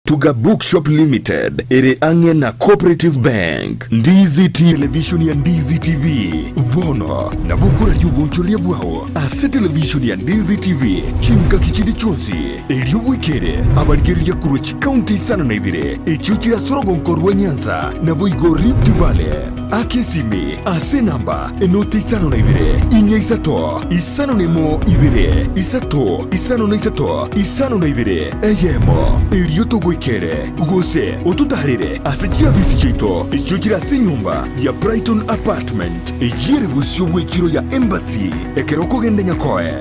Tuga Bookshop Limited ere ange na Cooperative Bank. Ndizi television ya Ndizi TV vono na bukura y'ubunchulia bwao ase television ya Ndizi TV chinka kichindi chozi elio wikere abarigeri ya Kuruchi County sana na ibire echuchi ya Sorogonkor wa Nyanza na boigo Rift Valley akesimi ase namba enoti sana na ibire inya Isato isano nemo ibire Isato isano na Isato isano na ibire eyemo elio togwikere ugose otutarire ase chiabisi chito echuchi ya nyumba ya Brighton Apartment ejire busyo bwekiro ya Embassy ekeroko gende nyakoe.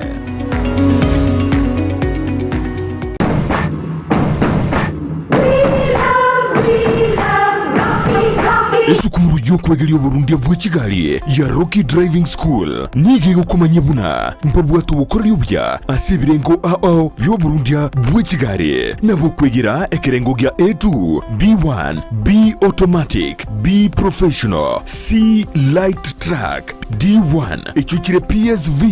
Esukuru y'okwegerya Burundi bw'Kigali ya Rocky Driving School nige gukomanya buna mpabwatu bukoryo bya asibirengo ao yo Burundi bw'Kigali nabo kwegera ekerengo gya A2 B1 B automatic B professional C light track D1 echuchire PSV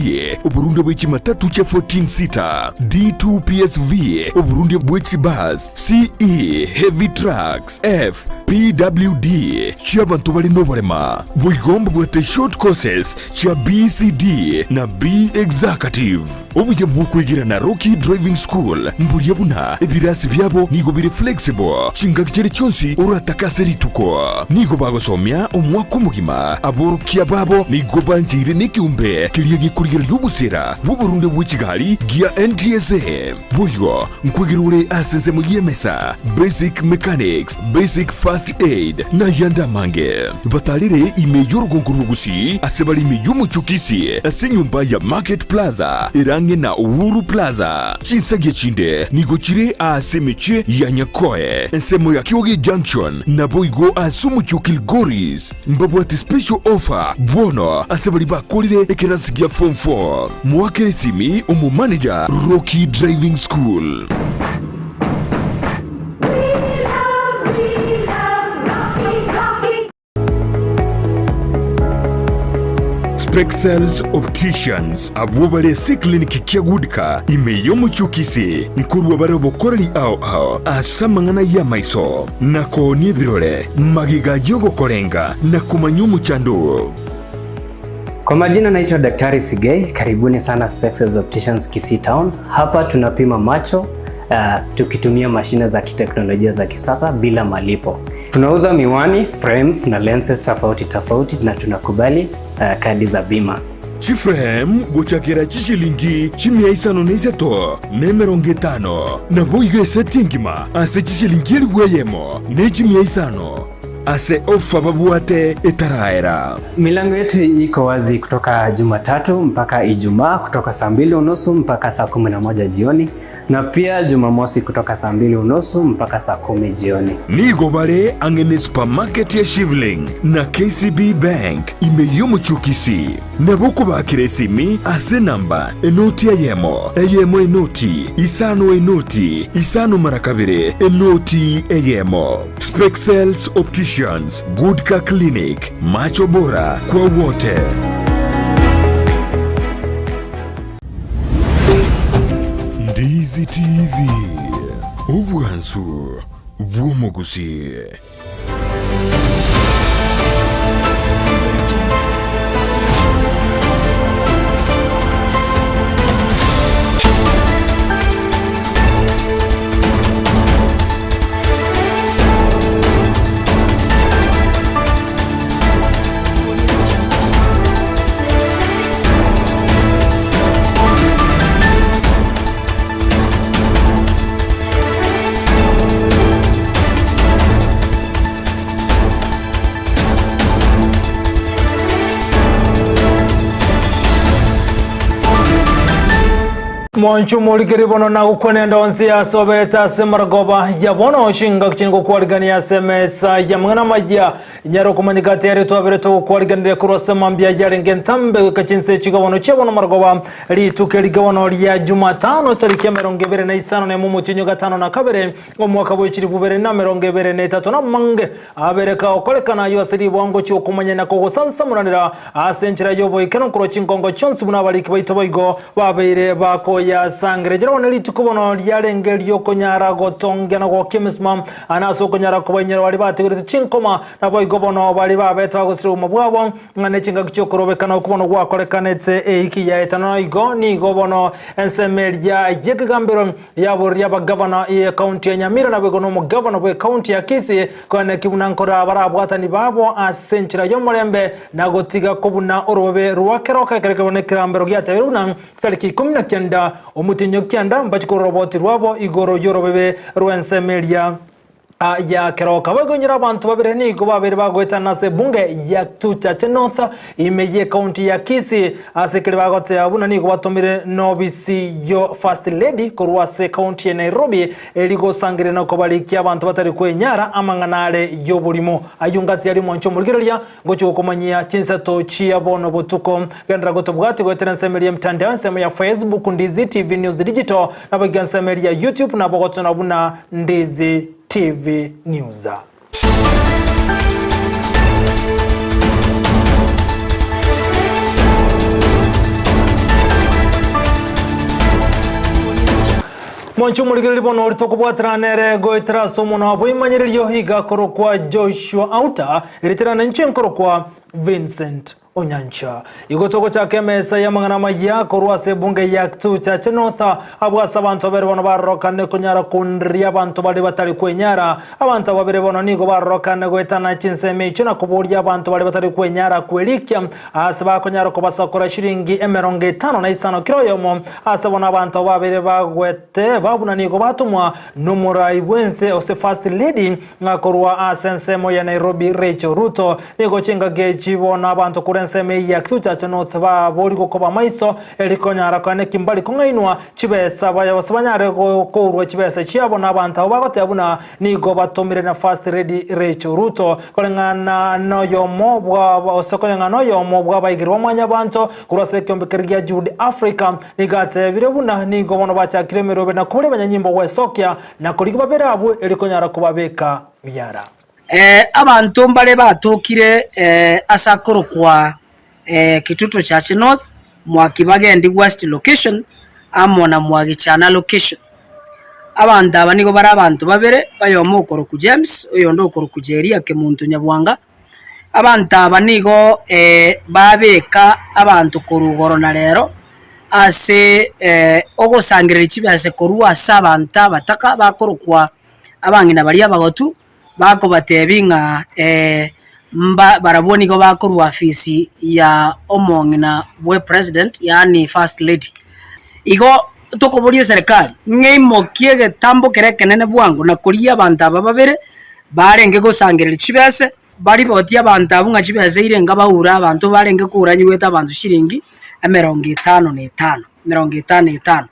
Burundi bw'Kimatatu cha 14 seater D2 PSV Burundi bw'Kibus CE heavy trucks F PWD Chiabantu bali nobarema bwigomba bwate short courses cha BCD na B executive obuye bw'okwegira na Rocky Driving School mbulya buna ebirasi byabo nigo biri flexible chinga kichere cyonsi urataka serituko nigo bagosomya omwaka mugima aborukia babo nigo banjire n'ikiumbe kiriye gikurira y'ubusera bw'Uburundi bw'Kigali gia NTSA buyo nkwegirure asense mu yemesa basic mechanics basic first aid na yanda mange batalire imeyo Gusii asebali imeyo Kisii ase nyumba ya Market Plaza irange na Uhuru Plaza Chinsa gechinde nigochire asemeche ya nyakoe ensemo ya Kioge Junction na boigo asumucho Kilgoris mbabu ati special offer bono asebali bakolire ekerasi gya form 4 mwakere simi umu manager Rocky Driving School. Spexels Opticians abubale si kliniki kia gudika imeyo Kisii nkuru wabare bokorani ao asamangana ya maiso nako nibirole magiga yogo korenga na kumanyumu chandu. Kwa majina naitwa Daktari Sigei, karibuni sana Spexels Opticians Kisii Town. Hapa tunapima macho tukitumia mashine za kiteknolojia za kisasa bila malipo. Tunauza miwani, frames na lenses tofauti na tunakubali kadi za bima. Chiframe guchakira chishilingi chimia isano neisato nemeronge tano na boigo esetingima ase chishilingi elweyemo ne chimia isano ase ofa babuate etaraera. Milango yetu iko wazi kutoka Jumatatu mpaka Ijumaa kutoka saa 2:30 mpaka saa 11 jioni na pia Jumamosi kutoka saa 2:30 mpaka saa 10 jioni. Nigo bale angene supermarket ya Shivling na KCB Bank imeyo Kisii na boko bakire simi ase namba enoti eyemo enoti isano marakabire enoti eyemo. Spexels Opticians Good Car Clinic macho bora kwa wote. Ndizi TV ubwansu bw'Gusii. Mwanchu mulikiri bono na kukwenenda onsi ya sobeta semaragoba ya bono oshinga kuchiniko kuwaligani ya semesa ya mngana majia nyaro kumanikati ya retu wabireto kuwaligani ya kurose mambia ya rengentambe kachinse chiga bono che bono maragoba li tukeliga bono ya Jumatano starikia merongebere na isano na mumu chinyo gatano na kabere omwaka boichiri bubere na merongebere na itatu na mange abereka okoleka na yuasiri wango chi okumanya na kogosansa muranira asenchira yobo ikeno kuro chinkongo chonsu muna baliki baito boigo wabeire bako ya sangre jero ne litukubono lyalenge lyokonyara gotongena go kimismam anaso konyara kubanyera bali bategurite chinkoma nabo igobono bali babeta gusira umubwabo ngane chinga cyokorobekana kubono gwakorekanetse iki ya etano igo ni igobono ensemeria yegambero yaborya bagavana e county ya Nyamira na begono mu governor we county ya Kisii kone kibunankora barabwatani babo asenchira yo murembe na gotiga kubuna orobe ruwakeroka kerekebone kirambero gyateruna tariki 19 omutinyo kyanda mbachiko roboti rwabo igoro yorobebe rwensemeria ya keroka bagonyira abantu babire nigo babire bagweta nase bunge ya tuchache north imeye county ya Kisii asekere bagote abuna nigo batomire nobisi yo first lady kurwase county ya Nairobi eligo sangire no kobalikia abantu batari kwenyara amanganale yo bulimo ayungati yali mwancho mulgirelia ngocho komanyia Chinsa tochi abono botuko gendra goto bwati gweteransemeria mtandao nsema ya Facebook Ndizi TV News Digital na bagansemeria YouTube na bogoto na buna Ndizi TV News. Mwanchu muligiri bono orito kubwatranere goitra somono abo imanyirilyo higa korokwa Joshua Auta iritirana nchenkoro Vincent Onyancha igotoko chake mesa ya mangana Amayia korwase bunge ya tuchache north abwasa abantu babere bono barokane kunyara kundria abantu bali batari kwenyara abantu babere bono nigo barokane gwetana Chinsa mecho na kuburya abantu bali batari kwenyara kwelikia asaba kunyara kubasakora shiringi 50 kiroyomo asabona abantu babere bagwete babuna nigo batumwa numurai bwense ose first lady ngakorwa asensemo ya Nairobi Rachel Ruto nigo chinga gechibona abantu kure nseme ya tuchache north ba boli gokoba maiso elikonyara kane kimbali kongainwa chibesa bayabasabanyare ko chibesa chiabo nabantu bagote abuna nigo batomire na first lady Rachel Ruto kolengana no yomo bwa osokonyanga no yomo bwa bayigirwa mwanya bantu kurase kyombekergia Jude Africa nigate birebuna nigo bono bacha kiremerobe na kule banyanyimbo wesokya na koligi baberabu elikonyara kubabeka byara abantu mbale batukire asakoro kwa kitutu cha North mwakibagendi west location amona mwagichana location abantu abanigo bara abantu babere bayomo okoro ku James oyo ndo okoro ku Jeria ke muntu nyabwanga abantu abanigo babeka abantu kurugoro na lero ase ogosangirira kibase korwa sabanta bataka bakoro kwa abangina bali abagotu bako batebinga baraboni go bakorwa afisi ya omongina we president yani first lady igo tokoborie serikali ngeimo kiege tambo kerekenene bwangu na kuria abantu ababere barenge gosangirira kibese bari botia abantu abunga kibese irenga bahura abantu barenge kuranyi weta abantu shiringi 55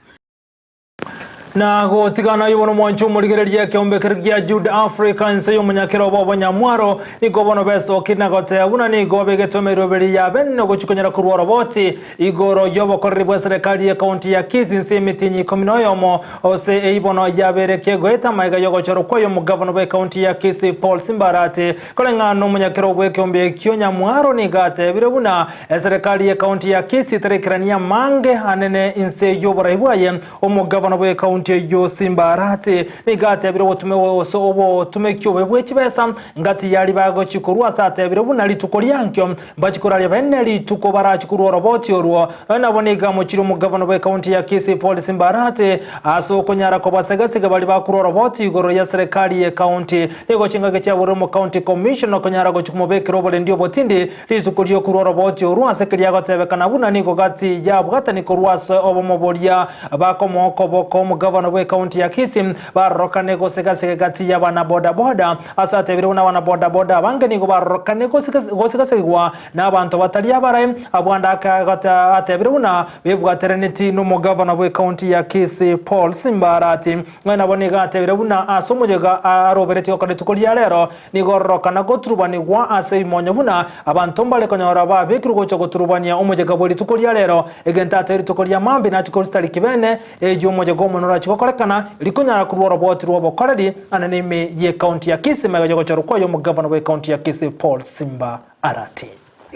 na gotigana yubono mwanchu muligereria kyombekergia Jude Africa nse yomunyakero bobo nyamwaro igobono beso kina gote abuna ni gobe getomeroberi ya benno gochukonyera kurwa roboti igoro yobo korribwe serikali ya county ya Kisii nse mitinyi kominoyomo ose eibono yabereke goeta maiga yogo choro koyo mu governor we county ya Kisii Paul Simbarate kolengano munyakero bwe kyombe kyo nyamwaro ni gate birebuna serikali ya county ya Kisii terekerania mange anene nse yoborahibwaye omu governor we county yo Simbarate nigate biro botume woso obo tumekyo bwe kibesa ngati yali bago chikurwa sate biro bunali tukolyankyo bachikorali beneli tukobara chikuru roboti orwo naboniga mu kiro mu governor we county ya Kisii Paul Simbarate aso konyara ko basegasiga bali bakuru roboti igoro ya serikali ya county ego chingage cha buru mu county commission konyara go chikumubekero bole ndio botindi lizukulyo kuru roboti orwo asekeli yago tebekana buna niko gati ya bwata niko rwasa obo mobolia bakomo koboko mu governor we county ya Kisii barokane gosegase gati ya bana boda boda asate biro na bana boda boda bange nigo barokane gosegase gwa na abantu batali abare abwanda kagata atebiro na bebwa terenity no mu governor we county ya Kisii Paul Simbarati ngana boniga atebiro na asomujega arobereti okane tukolia lero nigo rokana goturubani gwa ase imonye buna abantu mbale konyora ba bekirugo cyo goturubania omujega boli tukolia lero egenta ateri tukolia mambe na chikoristali kibene ejo omujega omonora chikokorekana likunyara kurwa roboti rwo bokoredi ananime ye county ya Kisii magajo gochoro koyo mu governor we county ya Kisii Paul Simbarati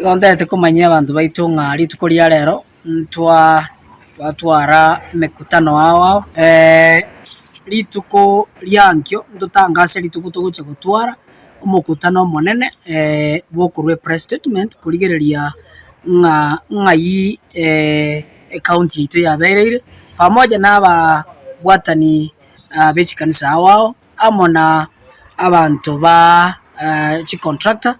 gondete kumanya abantu baitunga litukolia lero twa batwara mekutano wao rituko ryankyo ndutangase rituko tuguche gutwara umukutano monene bokurwe press statement kurigereria ng'ai county itu yabereire pamoja n'aba bwatani bechi kanisa wao amona abantu ba chi contractor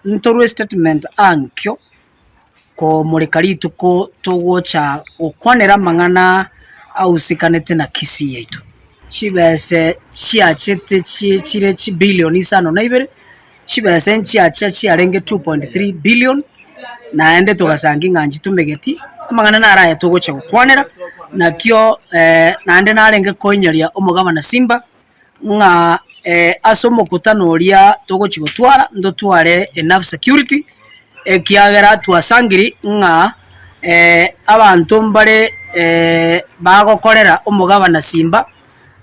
ntorwe statement ankyo ko murekari tuko tugocha ukwanera mang'ana ausikanete na Kisii yetu chibese chiachete chire chi bilioni 5.2 chibese chiarenge 2.3 billion naende tugasangi ng'anji tumegeti amang'ana naraye tugocha gukwanera nakyo naende narenge koinyeria omugabana Simba ng'a asomo kutano ria tugochi gutwara ndotware enough security kiagera twasangiri ng'a abantu mbare bagokorera omugabana Simba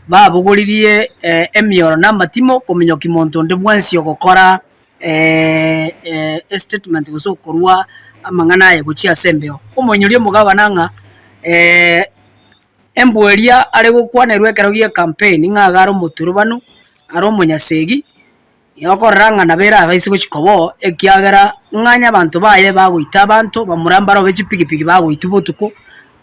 babuguririe emioro na matimo kumenyoki muntu ndi bwensi ogokora statement gusokorwa amang'ana ye guchia sembeo omonyurie mugabana ng'a embweria ari gukwanerwe kerogie campaign ng'a garo muturubano aro munyasegi yokorera ng'ana bera abaisi guchikobo ekiagera ng'anya abantu baye bagoita abantu bamurambaro bechipigipigi bagoita botuko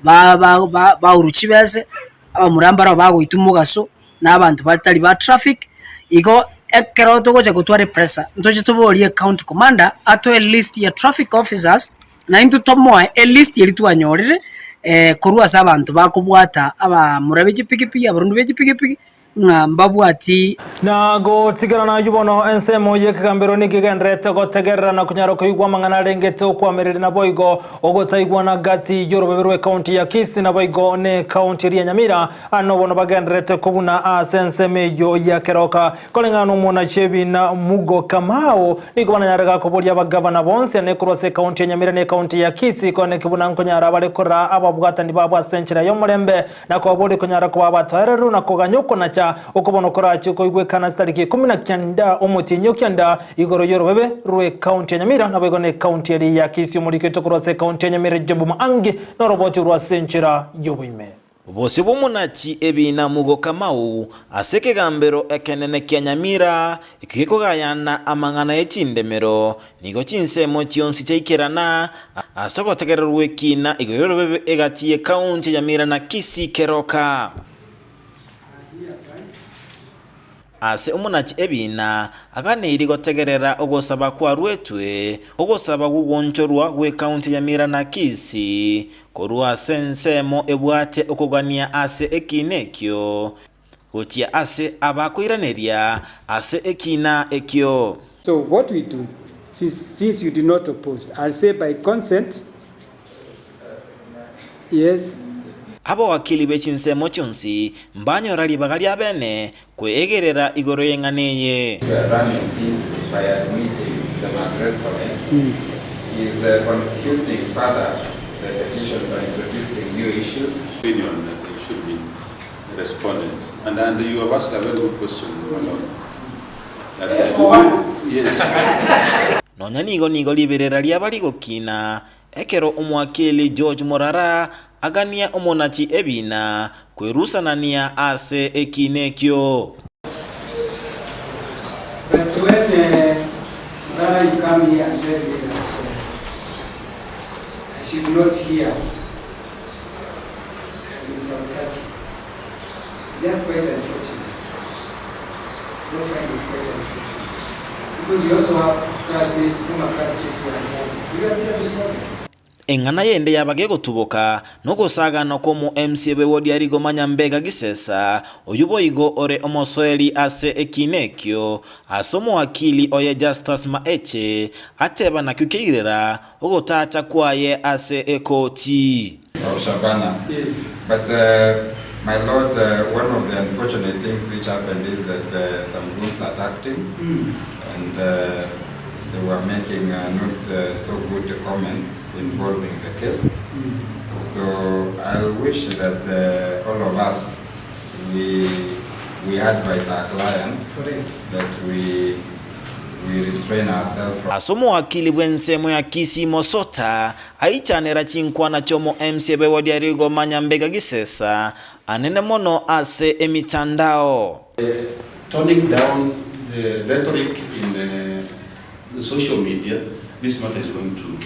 ba uruchi bese abamurambaro bagoita mugaso n'abantu batari ba traffic igo ekero togocha gutware pressure ntoje tuborie county commander ato a list ya traffic officers na into tomoe a list yeri twanyorire korwa sabantu bakubwata aba murabe chipigipigi abarundu bechipigipigi mbabwati na gotigana na yubono ensemo yekigambiro nikigendrete gotegerera na kunyara kuyigwa mang'ana rengete okwamerere na boigo ogotaigwa na gati yorobebirwe county ya Kisii na boigo ne county ya Nyamira ano bono bagendrete kubuna asenseme yo ya keroka kolengano mona chebi na mugo kamao niko bananyaraga kubolia bagavana bonse ne kurose county ya Nyamira ne county ya Kisii kone kibuna nkonyara barekora ababwata ndi babwa senchira yo murembe na ko boli kunyara ko abatwareru na koganyuko na ukubona korachi ko igwe kana stariki 19 omutinyo kyanda igoro yorobebe rwe county ya Nyamira na begone county ya Kisii muri keto kurose county ya Nyamira jobu mangi no roboti rwa senchira yobuime bose bomunachi ebina mugo kamau aseke gambero ekenene kya Nyamira ikiko gayana amang'ana y'echindemero nigo chinsemo chionsi chaikerana asoko tegererwe kina igoro yorobebe egatiye county ya Nyamira na Kisii keroka ase umunachi ebina aganiri gotegerera ogosaba kwa rwetwe ogosaba gugonchorwa gwe county ya Nyamira na Kisii korwa sensemo ebwate okogania ase ekinekyo gochia ase abakoiraneria ase ekina ekyo. So what we do, since you do not oppose, I'll say by consent, yes. Abo wakili bechinsemo chonsi mbanyora libagali abene kwegerera igoro yenganeye. We are running into by admitting the mass comments is confusing further the petition by introducing new issues. Opinion that they should be respondents. And you have asked a very good question, my lord. For once. Yes. Nonyanigo nigo liberera liabali gokina ekero umwakili George Morara agania omonachi ebina kwerusanania ase ekinekyo. But when you come here and tell me that I should not hear Mr. Onyancha, it's just quite unfortunate. Just find it quite unfortunate. Because we also have classmates, former classmates who are here. We have a problem. Engana yende yabage gotuboka noko saga noko mu MC bewodi arigo manyambega gisesa oyuboigo ore omosoeli ase ekinekyo asomo akili oye Justus Maeche ateba na kukeirera ogotacha kwaye ase ekoti Shabana. Yes. But my lord, one of the unfortunate things which happened is that some groups attacked him and they were making not so good comments involving the case. So I wish that all of us, we advise our clients that we we restrain ourselves from asomo wakili bwensemo ya Kisii mosota aichanera chinkwana chomo MCA wodi ya Rigo Manyambega gisesa anene mono ase emitandao. Toning down the rhetoric in the social media, this matter is going to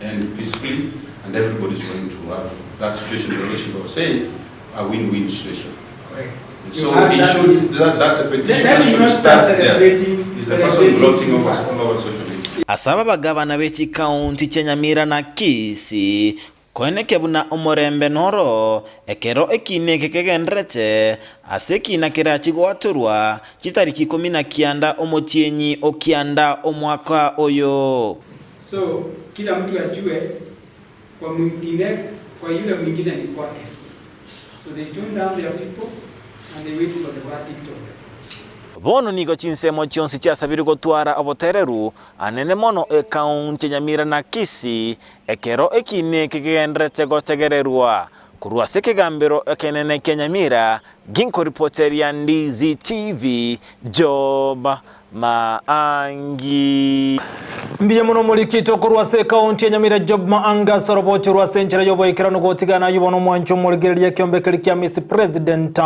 end peacefully, and everybody is going to have that situation, the relationship was saying, a win-win situation. Correct. So the issue is that the petition should start there. Is the person blotting off social media. Asaba bagabana bechi county Nyamira na Kisii koeneke buna omorembe noro ekero ekineke kegendrete asekina kirachi gwaturwa chitariki 19 omotienyi okianda omwaka oyo. So kila mtu ajue kwa mwingine, kwa yule mwingine ni kwake. So they tune down their people and they wait for the verdict of the court. Bono niko chinsemo chionsi chiasabiri gotwara obotereru anene mono county Nyamira na Kisii ekero ekineke kegendrete gotegererwa kurwa sekegambiro ekenene Nyamira ginko reporter ya Ndizi TV Job Maangi. Mbiye muno mulikito kurwa se county Nyamira Job Maanga sorobocho rwa senchera yobo ikirano gotigana yubono mwancho muligeria kiombe kirikia Miss President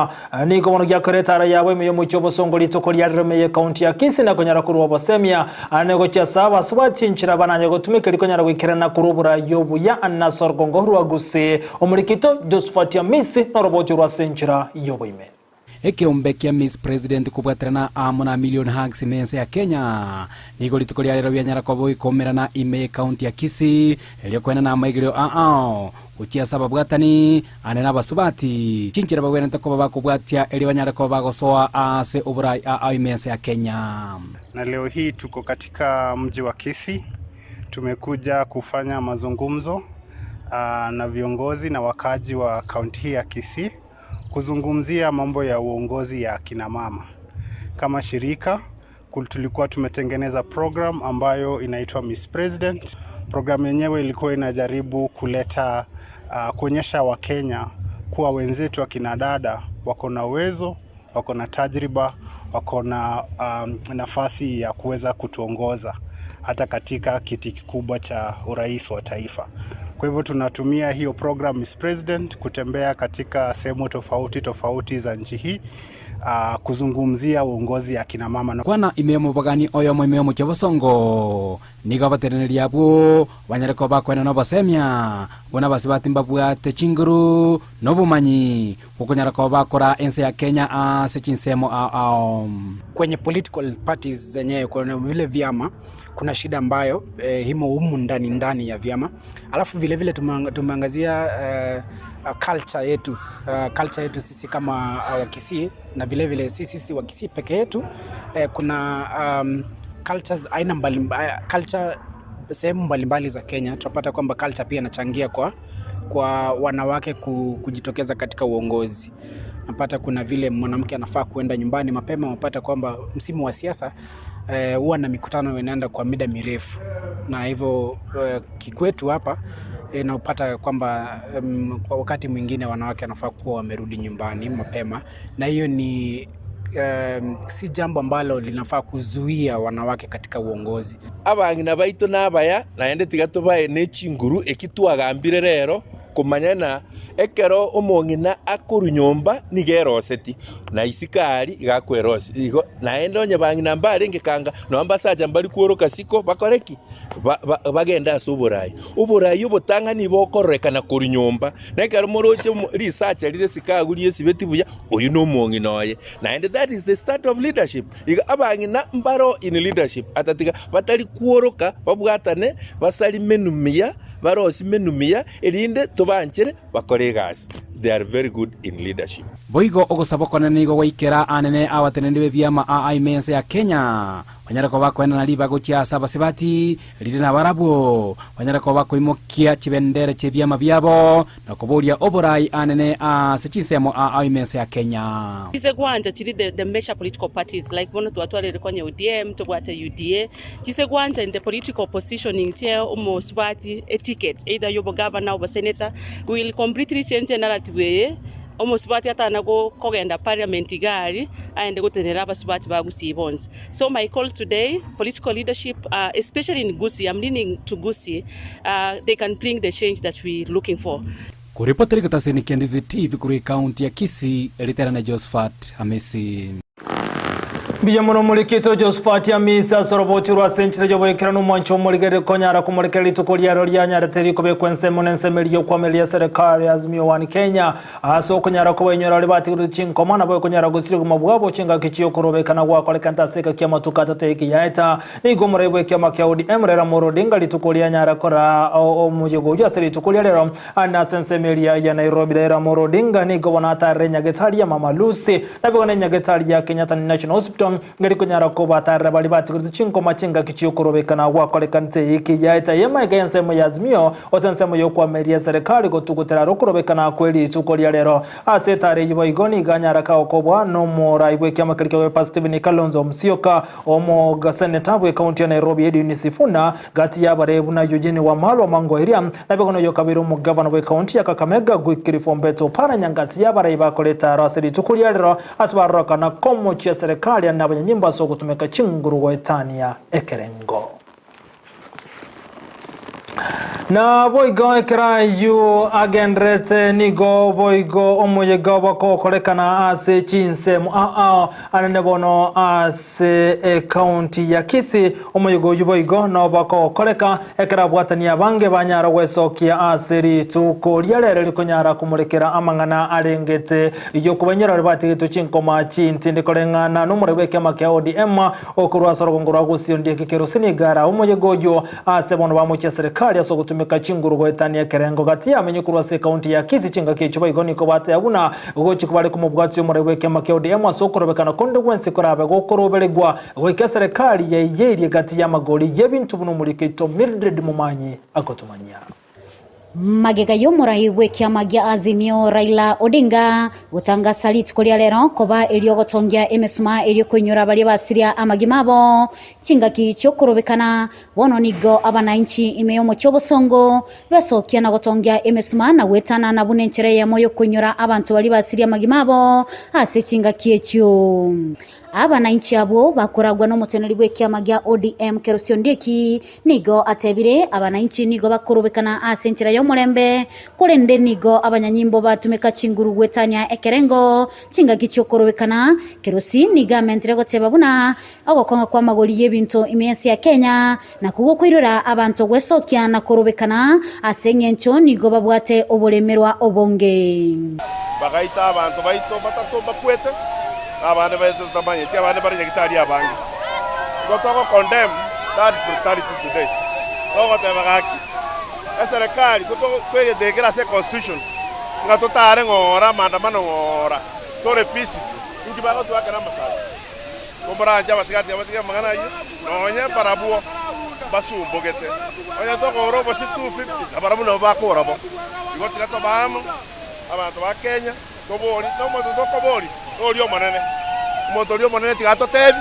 niko bono gya koretara yawe meyo mucho bosongo litoko lya remeye county ya Kisii na konyara kurwa bosemia anego cha sawa swati nchira bananye gotumika likonyara gwikirana kurubura yobu ya anasorgongo rwa Gusii omulikito Josephat ya Miss norobocho rwa senchera yobo ime ekiombe kia Miss President kubwaterana amona million hugs mense ya Kenya niko litoko lya rero byanyara kwa ikomerana ime county ya Kisii elio kwena na maigiro kutia sababu gatani anena basubati chinchira bagwena takoba bakubwatia eli banyara kwa bagosoa ase oburai imense ya Kenya. Na leo hii tuko katika mji wa Kisii, tumekuja kufanya mazungumzo na viongozi na wakaji wa kaunti ya Kisii kuzungumzia mambo ya uongozi ya kina mama. Kama shirika tulikuwa tumetengeneza program ambayo inaitwa Miss President. Program yenyewe ilikuwa inajaribu kuleta kuonyesha Wakenya kuwa wenzetu wa kina dada wako na uwezo, wako na tajriba, wako na nafasi ya kuweza kutuongoza hata katika kiti kikubwa cha urais wa taifa. Kwa hivyo tunatumia hiyo program Miss President kutembea katika sehemu tofauti za nchi hii kuzungumzia uongozi ya kina mama. Kwana imemo bagani oyo mwimemo chabosongo niga batereneria abo banyareko bakwena no basemia bona basibati mbabwate chinguru no bumanyi ukonyareko bakora ense ya Kenya ase chinsemo kwenye political parties zenyewe kuna vile vyama kuna shida ambayo himo humu ndani ya vyama. Alafu vile tumeangazia culture yetu sisi kama Wakisii na vile sisi Wakisii peke yetu kuna cultures aina culture sehemu mbalimbali za Kenya. Tunapata kwamba culture pia inachangia kwa wanawake kujitokeza katika uongozi. Napata kuna vile mwanamke anafaa kuenda nyumbani mapema, unapata kwamba msimu wa siasa huwa na mikutano inaenda kwa muda mirefu, na hivyo kikwetu hapa na upata kwamba kwa wakati mwingine wanawake wanafaa kuwa wamerudi nyumbani mapema, na hiyo ni si jambo ambalo linafaa kuzuia wanawake katika uongozi. Abangina baitu nabaya naende tigatubaye n'echinguru ekitwagambire rero kumanyana ekero omongina akuru nyomba nigeroseti na isikari igakwerosi igo naende onye bangina mbare ngekanga no ambasaja mbali kuoroka siko bakoreki bagenda asuburai uburayi ubutanga nibokorekana kuri nyomba nekero moroche research rire sikagurie sibeti buya oyu no mongina oye naende that is the start of leadership iga abangina mbaro in leadership atatiga batali kuoroka babwatane basali menumia barosi menumia erinde tobanchere bakoregas. They are very good in leadership. Boigo ogosabokona nigo waikera anene awatenende byama imense ya Kenya wanyarako bakwena na liba gotia sabasibati lide na barabo wanyarako bakoimokia chibendere chebyama byabo nakoboria oborai anene sechinsemo imense ya Kenya. Kise gwanja chiri the major political parties like bono twatwalere kwenye ODM tobwate UDA kise gwanja in the political positioning tie omosbati a ticket either yobo governor or senator will completely change the narrative omusubati atana kogenda parliament igari aende gutenera abasubati ba Gusii bonse. So my call today, political leadership, especially in Gusii, I'm leaning to Gusii, they can bring the change that we're looking for. Kuripoteri katasini kia Ndizi TV kuri kaunti ya Kisii, Eritera na Josephat Hamisi. Bijamuno mulikito Josephat Hamisi asoroboti rwa senchire jobo ikirano mwancho muligere konyara kumurikeri tukoli yaro lyanya teri kobe kwense monensemeli okwamelia serikali Azimio One Kenya aso konyara ko benyora libati ruchinko mana boy konyara gusiri kumabwabo chinga kichiyo kurobekana gwa kolekanta seka kya matukata teki yaita igomorebe kya makya ODM rera morodinga litukoli yanyara kora omujigo ya seri tukoli rero ana sensemeli ya Nairobi rera morodinga ni gobona tarenya getali ya Mama Lucy nabigone nyagetali ya Kenyatta National Hospital ngari kunyara ko batara bali batigurdu chinko machinga kichiyo kurobekana gwa kolekante iki yaita yema gensemo yazmio osensemo yo kwa meria serikali go tugutera rokurobekana kweli tukoli rero asetare yibo igoni ganyara ka okobwa no mora ibwe kyama kirike positive ni Kalonzo Musyoka omo gaseneta bwe county ya Nairobi Edwin Sifuna gati ya barebu na Eugene Wamalwa mango area nabekono yo kabiru mu governor bwe county ya Kakamega gwikirifo mbeto para nyangati ya bareba koleta rasiri tukoli rero asbaroka na komo cha serikali na nyimba so kutumeka chinguru wa Etania ekerengo na boigo ekra yu agendrete nigo boigo omuyega bako kolekana ase Chinsa ananebono ase county ya Kisii omuyego yuboigo no bako koleka ekra bwatania bange banyara wesokia aseri tuko lyalere likonyara kumurekera amangana arengete iyo kubanyera ribati tuchinkoma chintinde kolengana no murebeke makya ODM okurwa sorogongora Gusii ndiye kikerosini gara omuyego yo ase bono bamuche serikali aso kutumika chinguru go Etania kerengo gati amenye kurwa se county ya Kisii chinga kichiba igoni ko bate abuna ugochi kubale kumubwatsi murebeke makya ODM aso kurobekana konde gwense korabe go koroberegwa weke serikali ya yeri gati ya magoli yebintu buno mulikito Mildred Mumanyi akotumanya magega yomurai wekia magia Azimio Raila Odinga utanga salit kolia lero koba eliogotongia emesuma eliokunyura bali basiria amagimabo chingaki chokorobekana wono nigo abananchi imeyomo chobosongo besokia na gotongia emesuma na wetana na bunenchere ya moyo kunyura abantu bali basiria amagimabo ase chingaki echo abananchi abo bakoragwa no muteneri bwekia magia ODM kerosiondeki nigo atebire abananchi nigo bakorobekana asenchira yo mulembe kurende nigo abanyanyimbo batumeka chinguru gwetania ekerengo chinga kichokorobekana kerosi niga mentre goteba buna agokonga kwa magoli yebinto imensi ya Kenya na kugo kwirura abantu gwesokia na korobekana asenyencho nigo babwate obolemerwa obonge bagaita abantu baito batato bakwete abane baito tamanye ti abane bari nyakitari abangi gotogo condemn that brutality today gogo te bagaki serikali kwege dekera se constitution ngatotare ngora maandamano ngora tore peace ingi bago twakana masala kombara jaba sigati abatiga magana yi nonya parabuo basumbo gete onya to goro bosi 250 abarabu no bakora bo igoti gato bamu abantu ba Kenya tobori no moto tokobori olio monene tigato tebi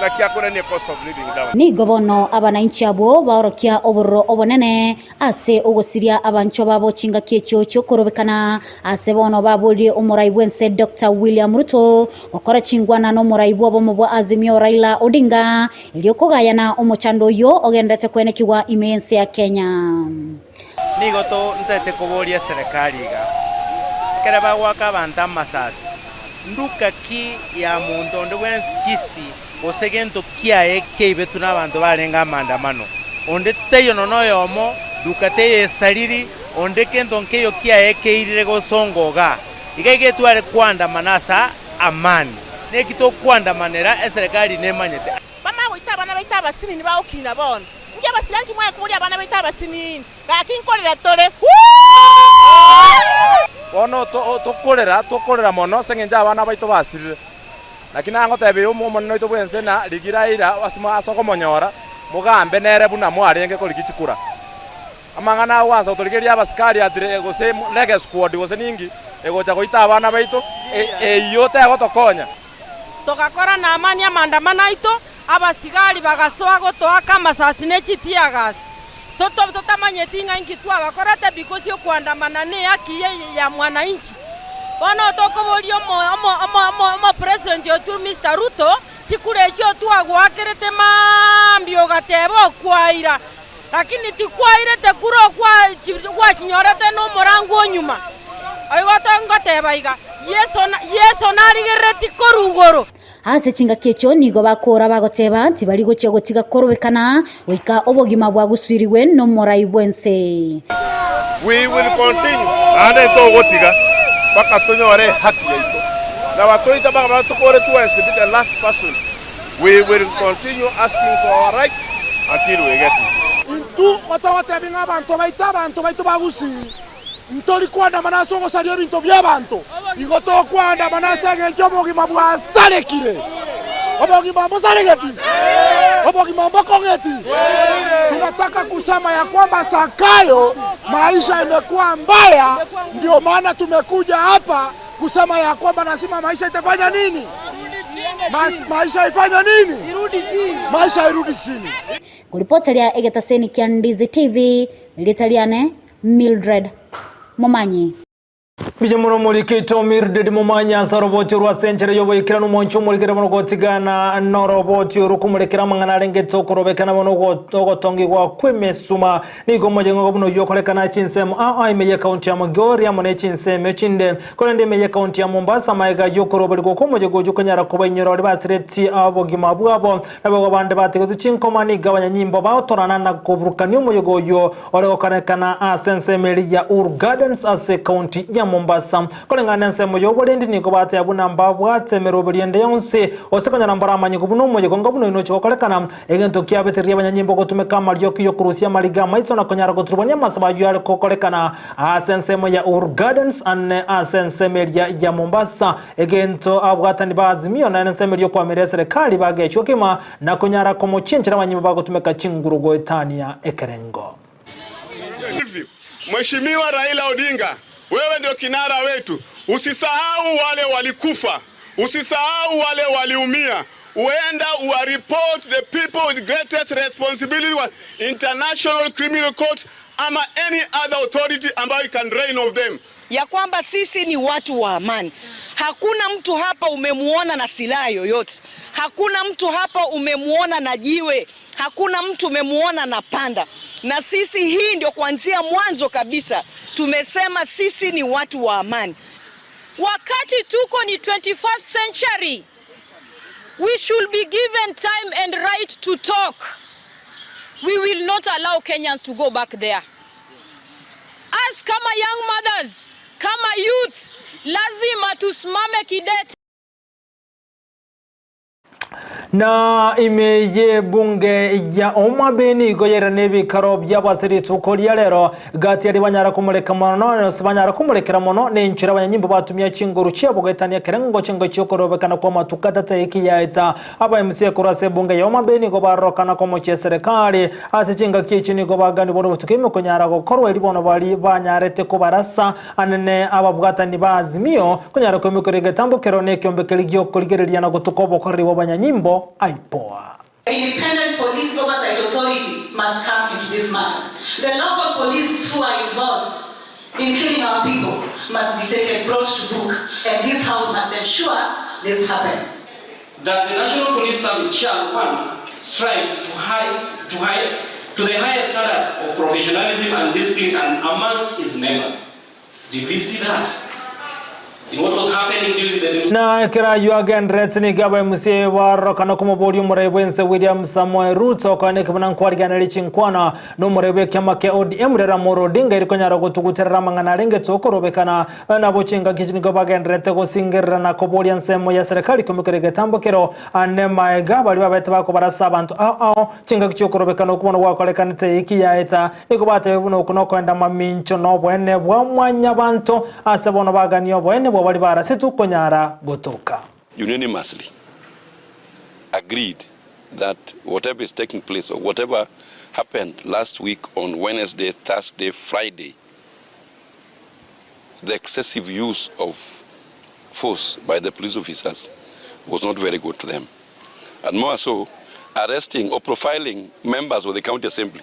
na kiakore ni cost of living down ni gobono abananchi abo baorokia oboro obonene ase ogosiria abancho babo chinga kiecho chokorobekana ase bono babuli omurai bwense Dr. William Ruto okora chingwana no murai bobo mubwa Azimio Raila Odinga iliokogayana omochando yo ogendete kwenekiwa imense ya Kenya ni goto ntete koboria serikali ga kereba waka banta masasi nduka ki ya muntu ndwense Kisii osegento kia betu n'abantu barenga maandamano onde teyo nono yomo dukate esaliri onde kento nkeyo kia irire gosongoga igege tware kwanda manasa amani nekito kwanda manera serikali nemanyete bama wita bana baita basini ni baokina bona nje basilanki mwe kuri abana baita basini gakinkorera tole bono tokorera mono sengenja abana baito basirire lakini ango tebe umo noito bwense na ligiraira wasima asoko monyora mugambe nere buna mwarenge ko ligichikura amangana waza utoligeria abaskari atire gose lege squad gose ningi egocha goita abana baito yote agotokonya tokakora na amani ya maandamano aito abasigari bagasoa gotoa kama sasine chitiagas toto totamanye tinga ingi tu abakorate because yo kuandamana ne haki ya mwananchi bono tokoboria omo president yotu Mr. Ruto chikurecho twagwakirete mambio gatebo kwaira lakini tikwaire tekuro kwa chinyorete no morango nyuma aiwatangotebaiga yeso narigereti korugoro ase chingaki echo nigo bakora bagoteba nti bari goche gotiga korobekana goika obogima bwa guswiriwe no morai bwense. We will continue ane to gotiga baka tunyore haki yetu na watoita baka batukore tuwese be the last person. We will continue asking for our rights until we get it. Intu otawatebinga abantu baitu bagusii ntori kwanda manaso ngosario bintu byabantu igoto kwanda manasa ngejo bogima bwa sarekire obogima bosaregeti obogima bokongeti tunataka kusema ya kwamba Sakayo maisha imekuwa mbaya, ndio maana tumekuja hapa kusema ya kwamba nasema maisha itafanya nini, maisha ifanya nini, irudi chini, maisha irudi chini. Kuripoteria egetaseni kia Ndizi TV litaliane Mildred Momanyi. Bije muno muri kito Mildred Momanyi asaroboti rwa centre yobo ikirano moncho muri kira muno gotigana noroboti rukumurikira mangana rengeto korobekana muno gotongi gwa kwemesuma nigo mojengo buno yokolekana Chinsa Amayia county ya Magori amone Chinsa mechinde kolende Amayia county ya Mombasa maiga yokorobali go komoje go jukanyara kubanyiro basireti abogima bwabo nabo bande batego chinkomani gabanya nyimbo baotorana na kuburukani umuyogo yo ore okanekana asense meri ya Ur Gardens ase county ya Mombasa kolengana nsemo yo bolendi niko bate abuna mbabwate meroberiende yonse osekanya nambara amanyi kubuno moje konga buno ino chokolekana egento kiabeteri abanyanyimbo gotumeka maryo kiyo kurusia maliga maiso na konyara goturubanya masabayu yale kokolekana asensemo ya Ur Gardens ane asensemeria ya Mombasa egento abwatani bazimio na nsemerio kwa mere serikali bagecho kima na konyara komochinchira abanyimbo bagotumeka chinguru goetania ekerengo. Mheshimiwa Raila Odinga, wewe ndio kinara wetu. Usisahau wale walikufa, usisahau wale waliumia. Uenda report the people with greatest responsibility with International Criminal Court ama any other authority ambayo can reign of them. Ya kwamba sisi ni watu wa amani. Hakuna mtu hapa umemuona na silaha yoyote. Hakuna mtu hapa umemuona na jiwe. Hakuna mtu umemuona na panda. Na sisi hii ndio kuanzia mwanzo kabisa tumesema sisi ni watu wa amani. Wakati tuko ni 21st century. We should be given time and right to talk. We will not allow Kenyans to go back there. As kama young mothers, kama youth, lazima tusimame kidete. Na imeye bunge ya Omabeni goyera nebi karob yabasiri tukolia lero gati ari banyara kumureka mono banyara kumurekera mono n'inchira abanyimbo batumya chinguru cyabo gatania kerengo chingo cyokorobekana kwa matukata teki yaita aba MC kurase bunge ya Omabeni go barokana kwa moche serikali ase chinga kichini go bagani bono tukime konyara go korwa iribono bali banyarete ko barasa anene ababwatani bazimio konyara ko mikorege tambo kerone kyombekeli gyo koligerelia na gutukobo koribo banyanyimbo aipoa. Independent police oversight authority must come into this matter. The local police who are involved in killing our people must be brought to book, and this house must ensure this happens. That the National Police Service shall, one, strive to the highest standards of professionalism and discipline and amongst its members. Did we see that? In what was happening during the na kira yu again retni gaba muse waro kana kuma bodi murebwense William Samoei Ruto kana kibana kwari gana lichinkwana no murebe kama ke ODM rera moro dinga irikonyara gutuguterera mangana renge tokorobekana na bochinga kijini gaba again rete go singera na kobodi nsemo ya serikali kumikerege tambokero ane maega bali babete bako barasa abantu chinga kichokorobekana kubona wakolekana te iki yaeta nikobate buno kuno kwenda mamincho no bwene bwa mwanya bantu asebono baganyo bwene unanimously agreed that whatever is taking place or whatever happened last week on Wednesday, Thursday, Friday, the excessive use of force by the police officers was not very good to them. And more so, arresting or profiling members of the county assembly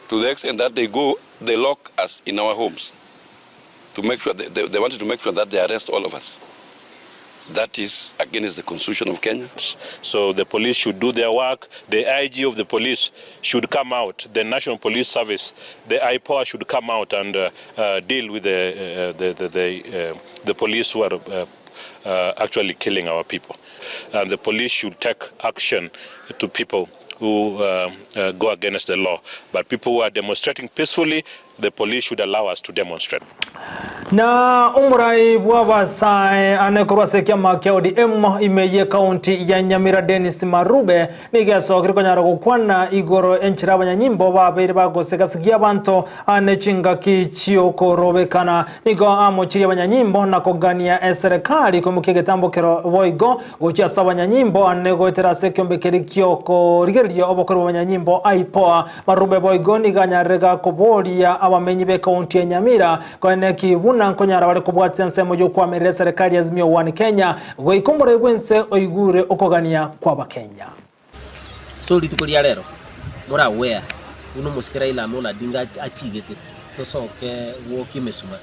to the extent that they lock us in our homes. to make sure they wanted to make sure that they arrest all of us. That is against the constitution of Kenya. So the police should do their work. The IG of the police should come out. The National Police Service, the IPOA should come out and deal with the police who are actually killing our people. And the police should take action to people who go against the law. But people who are demonstrating peacefully, the police should allow us to demonstrate. Na umurai bw'abasai anekorwase kiama kia ODM imeye kaunti ya Nyamira Dennis Marube nigesokire konyara gukwana igoro enchira abanyanyimbo babere bagosegasigia abantu anechinga kichio korobekana nigo amochiri abanyanyimbo nakogania serikali komukegetambo kero boigo gocha sabanyanyimbo anegotera sekyombekeri kioko rigerio obokoro abanyanyimbo aipoa Marube boigo niganyarega koboria abamenyi be kaunti ya Nyamira kweneki buna nkonyara wale kubwatse nsemo yo kwamerera serikali ya Azimio One Kenya goikomore gwense oigure okogania kwa bakenya. So litukulia lero mura aware uno musikira ila mola dinga achigete tosoke woki mesuma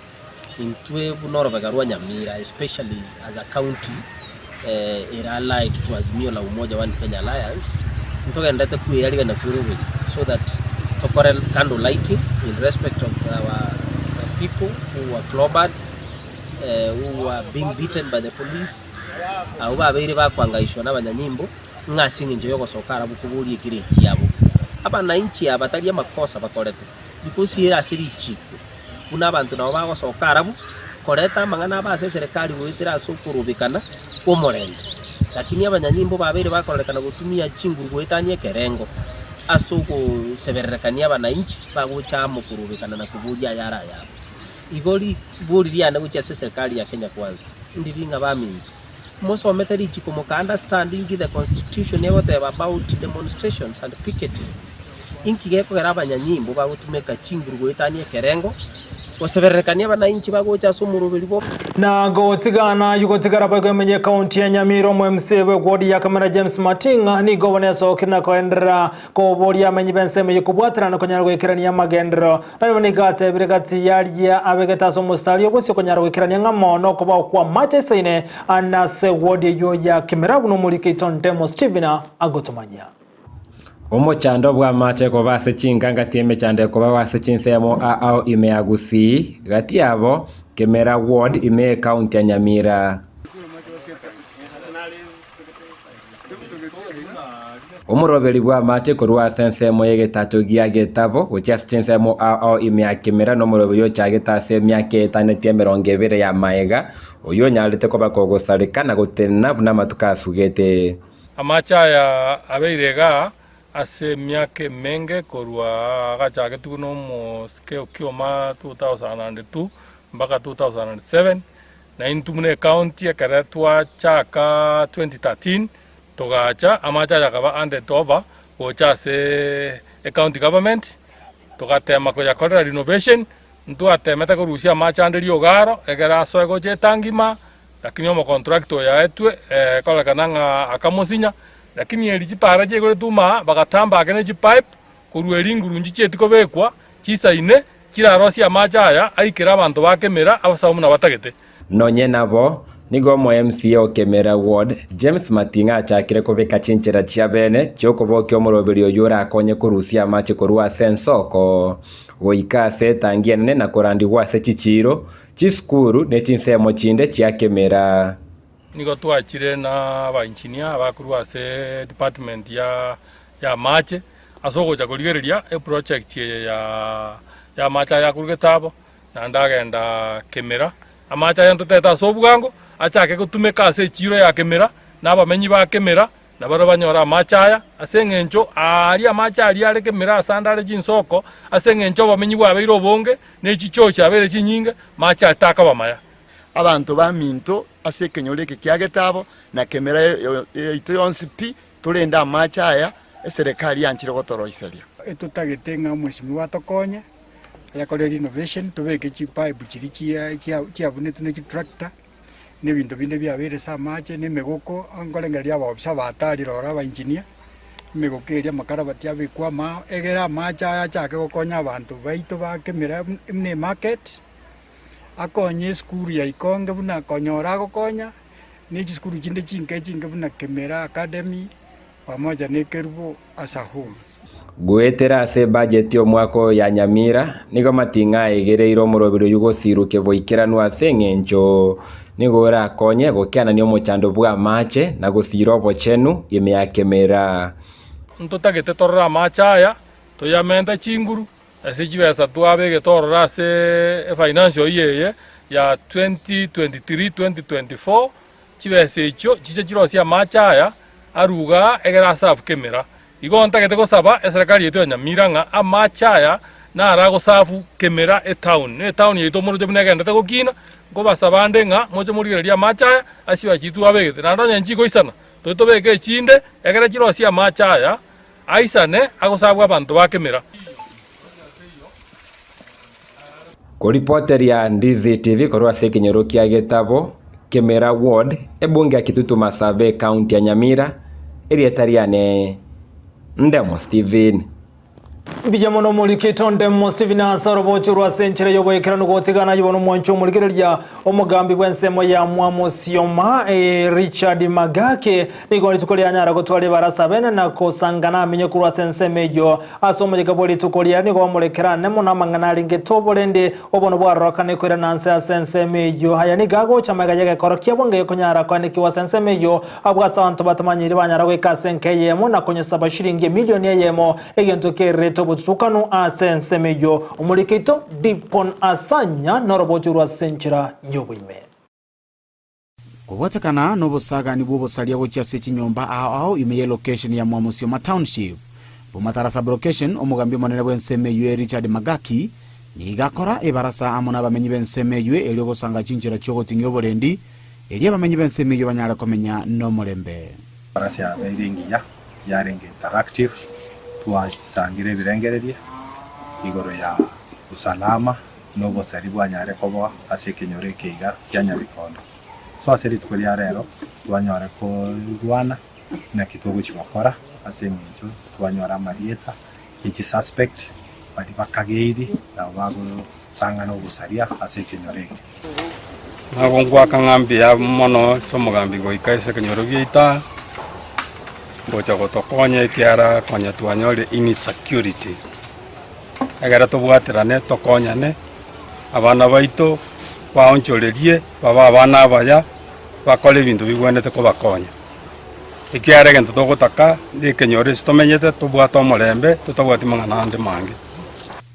intwe bunorobaga rwa Nyamira especially as a county era allied to Azimio la Umoja One Kenya Alliance ntoka ndate kuyaliga na kurubi so that tokore candle lighting in respect of our people who were clobbered, who were being beaten by the police, who were very bakwangaishwa n'abanyanyimbo ngasi nje yo gosokara bukuburi ikiri kiabo aba na inchi abatalia makosa bakorete because here asiri chipo kuna abantu nabo bagosokara bu koreta mangana base serikali witira sukurubikana umorende lakini abanyanyimbo babere bakorekana gutumia chinguru gwetanye kerengo asuko severekania bananchi bagucha mukurubikana na kubuja yara yabo igori buri yana gucha serikali ya Kenya kwanza ndiringa bamingi most of meteri chiko understanding the constitution about demonstrations and picketing inkigeko gara abanyanyimbo bagutumeka chinguru gwetanye kerengo waseverekania bananchi bagocha sumurubiri bo na gotigana yugotigara bagomenye kaunti ya Nyamira mu MC we godi ya kamera James Matinga ni governor okina koendera ko bori amenyi benseme yukubwatira na konyara gwikirania magendero nayo ni gate birigati yalia abegeta so mustari ogose konyara gwikirania ngamono kuba kwa matesaine anase wodi yo ya kamera buno mulike itontemo Steven agotomanya Omochando bwa mache ko base chinga ngati emechande ko base chinsemo ao ime ya Gusii gati abo Kemera ward ime county ya Nyamira. Omuroberi bwa mache ko rwa sensemo yegetatu giagetabo gocha chinsemo ao ime ya Kemera no muroberi yo chageta myake 520 ya maega oyo nyalite ko bakogosarika na gutena buna matuka sugete amacha ya abeirega ase myake menge korwa gachage tuno mo skeo kioma 2002 mpaka 2007 na intumune county akaratwa chaka 2013 togacha amacha yakaba handed over gocha se county government togatema ko yakora renovation ntu atemeta kurusia amacha ndiri ogaro egera soego jetangima lakini omo contractor ya etwe kola kananga akamusinya lakini elichipara je tuma bagatamba akene pipe kurueli ngurunji chetiko bekwa chisaine kirarosi amachaya aikira abantu bakemera abasamu na batagete nonye nabo nigo mo MCO Kemera ward James Matinga achakire kubeka chinchera chia bene chokobokyo moroberio yura akonye kurusia machi korwa sensoko goikase tangiene na korandi wase chichiro chiskuru ne chinsemo chinde chia Kemera nigo twachire na ba engineer bakurwa se department ya mache asoko cha kuligereria e project ya macha ya kurgetabo na ndagenda Kemera amacha yanto teta sobugango achake kutumeka ase chiro ya Kemera na bamenyi ba Kemera na baro banyora machaya asengencho ali amacha ali ale Kemera sandale jinsoko asengencho bamenyi bwa beiro bonge ne chichocha abere chinyinga macha ataka bamaya abantu baminto ase kenyoleke kiagetabo na Kemera ito yonsipi tulenda machaya serikali yanchire gotoroiseria tutagitenga mwesimi watokonye yakore renovation tubeke chipipe chirikia chiabune tune tractor ne bintu binde byabere samache ne megoko angolengeria abobisa batari rora ba engineer megokeria makara batiabikwa ma egera macha ya chake gokonya abantu baito ba Kemera ne market akonye skuru ya ikonge buna konyora gokonya ni skuru chinde chinge buna Kemera Academy pamoja na Kerubo as a whole. Gwetera ase budget yo mwako ya Nyamira nigo matinga egereiro murobiro yugo siruke boikeranu ase ng'encho nigo rakonye gokiana ni omochando bwa mache na gosiro bochenu ime ya Kemera. Ntotagete torra macha aya toyamenta chinguru ase chibesa twabege torra ase financial year ya 2023-2024 chibesa echo chiche chirosia macha aya aruga egera safu Kemera. Igonta gete gosaba eserikali yetu ya Nyamira nga amachaya na arago safu Kemera town yeto moro jobne genda te gokina go basabande nga moje murigeria machaya asiba chitu abegete na ndanya nchiko isana to bege chinde egera chiro sia machaya aisane agosabu abantu ba Kemera. Ko reporter ya Ndizi TV korwa sekinyoro kia getabo Kemera ward ebunge akitutu Masabe county ya Nyamira erietariane Ndemo Steven. Bijamono mulikito Ndemo Steven asoro bochurwa senchere yoboyekera nugotigana yibono mwancho mulikerya omugambi bwensemo ya Mwamosioma Richard Magake nigori tukolia nyara gotwali barasabene na kosangana amenye kurwa sensemejo asomo jigaboli tukolia nigo mulekera nemo na mangana ngetobolende obono bwaroka nekwera nanse sensemejo haya nigago chamagaje korokia bonge konyara kwani kiwa sensemejo abwasa abantu batamanyiri banyara kwekasenke yemo na konyesa bashiringi milioni yemo egento reto butukanu asensemejo umulikito dipon asanya norobochurwa senchira nyobuime kubotekana nobusaga ni bubusalia gocha sechi nyomba ao imeye location ya Mwamosioma Township bumatara sub location omugambi monene bwensemeyo Richard Magaki ni gakora ebarasa amona bamenyi bensemeyo elyo gosanga chinchira cyogotinyo bolendi elyo bamenyi bensemeyo banyara komenya no mulembe barasa ya bairingiya yarenge interactive twasangire birengereria igoro ya usalama no bosari bwanyare kobo asekenyore keiga ya Nyabikondo so aseri tukolia rero twanyore ko rwana na kitogo chibakora aseminjo twanyora marieta ichi suspect bali bakageiri na bago tangana obusaria asekenyore nagongwa kangambi ya mono somogambi go ikaise kenyoro giita bocha gotokonya kiara konya twanyore insecurity agara tobwaterane tokonyane abana baito baonchorerie baba abana baya bakole bintu bigwenete ko bakonya ikiara gento togotaka ndikenyore stomenyete tobwata omulembe tutobwati mangana ande mange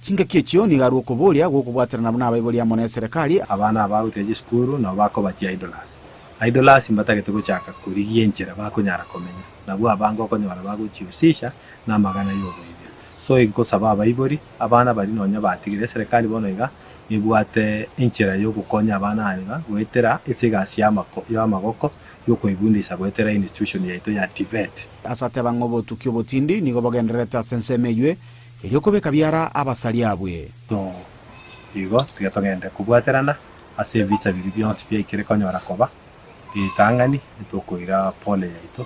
chinga kiechio ni garu okubolia gokubwaterana buna abaiboli amone serikali abana abaruteje skuru na bako batia idolas imbatagete guchaka kurigie enchera bakunyara komenya nabwo abango konyora baguchihusisha na magana yoboibya so igosaba abaibori abana bari nonya batigire serikali bono iga ibwate enchera yo gukonya abana aniga gwetera isigasi y'amagoko yo koibundisa gwetera institution yaito ya TVET asate bangobo tukyo botindi nigo bagendereta sensemeywe eliyokobeka byara abasali abwe so igo tigatogende kubwaterana ase visa biri byonse bya ikire konyora koba itangani itokoira pole yaito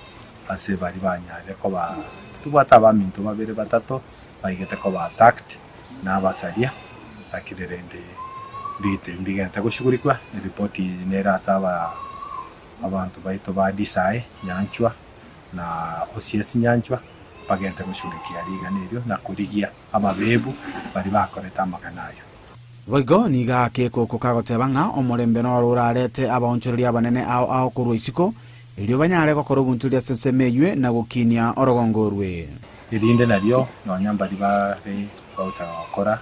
ase bari banyare ko ba tubata baminto babere batato bayigete ko ba attacked na abasalia akirerende mbigente gushugurikwa report nera saba abantu baito ba Disai Nyanchwa na OCS Nyanchwa bagente gushugurikia liga neryo na kurigia ababebu bari bakoreta maganayo Boigo niga keko kokagotebanga omulembe no rurarete abaonchoreria abanene ao kurwa isiko elio banyare gokora obunturia sensemeywe na gukinia orogongorwe irinde naryo no nyambari bare Auta gukora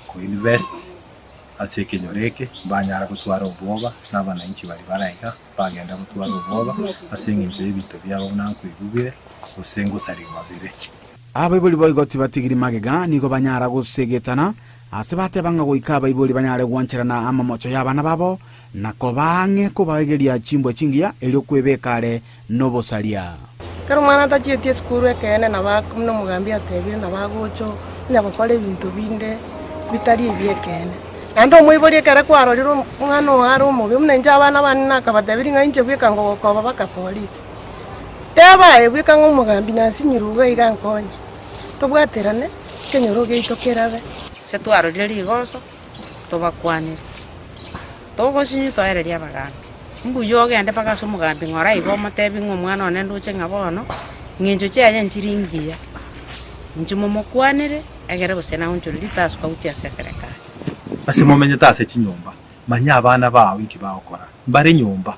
ku invest ase kinyoreke banyara gutwara obwoba n'abana inchi bari baraiga bagenda gutwara obwoba ase nginje ebito byabo nankwigubire usengo sari mabire abaiboli boigoti batigiri magega nigo banyara gusegetana ase batebanga goika abaiboli banyare gwancherana amamocho y'abana babo nako bange kubageria chimbo chingia elio kwebekare nobosaria kero mwana tachietie skuru ekene na bakumno mugambi atebire na bagocho nya bakole bintu binde bitari ebyekene ando moiboli kare kwaroriro mwana waro mubi mnenja abana banina kabatebiri nga inje bweka ngo koba baka police teba ebweka ngo mugambi nasinyiruga igankonye tobwaterane kenyoro geito kerabe se twarorire ligonso tubakwanire tugucinyu twereria bagambi mbuyo ogende paka umugambi ng'ora igo matebi ng'omwana one nduche ng'abono ng'encho chiaye nchiringia nchumo mukwanire egere gusena unchuriri tasuka uchia serikali ase momenye tase chinyomba manya abana bawe iki bakora mbare nyomba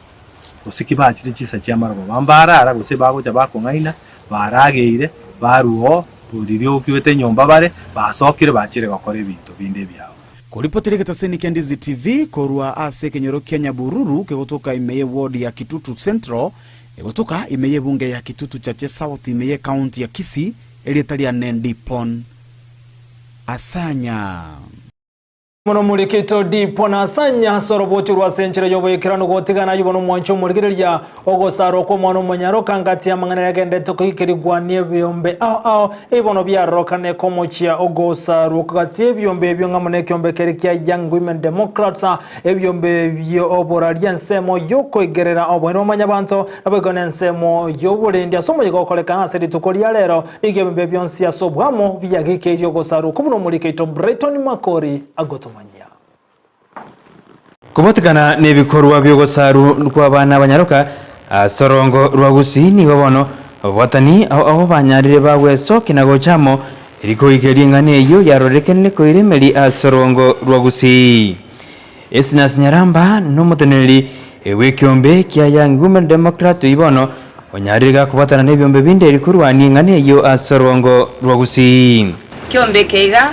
usiki batire chisa cy'amarabo bambarara guse bagoja bakong'aina barageire baruo uririo ukiwete nyomba bare basokire bakire gakora ibintu binde byao. Kuripotire Kisii and Ndizi TV korwa ase kenyoro Kenya bururu kegotoka imeye ward ya Kitutu Central egotoka imeye bunge ya Kitutu Chache South imeye county ya Kisii elitalia Nendipon Asanya Mono mulikito dipona asanya sorobochu rwa senchera yoboyekirano gotigana yubono mwancho murigireria ogosaro ko mono monyaro kangati amangana yagende tokikirigwa nibyombe ibono byarokane komochia ogosaro kagati ebyombe ebyo ngamone kyombe kerekia Young Women Democrats ebyombe byo oboraria nsemo yokoigerera obwero manyabanto abegone nsemo yoburendi asomo yigokolekana sedi tukoria lero igyombe byonsi asobwamo byagike yogosaro kubuno mulikito Brighton Makori agoto kubotikana nebikorwa byogosaru kwa bana banyaruka sorongo rwa Gusii ni bono botani aho banyarire bagweso kinago chamo iriko ikeringa iyo yarorekene ko iremeli sorongo rwa Gusii Esnas Nyaramba no muteneri wekyombe kya Young Women Democrat ibono onyarira kubotana nebyombe binde irikurwani ngane iyo sorongo rwa Gusii kyombe keiga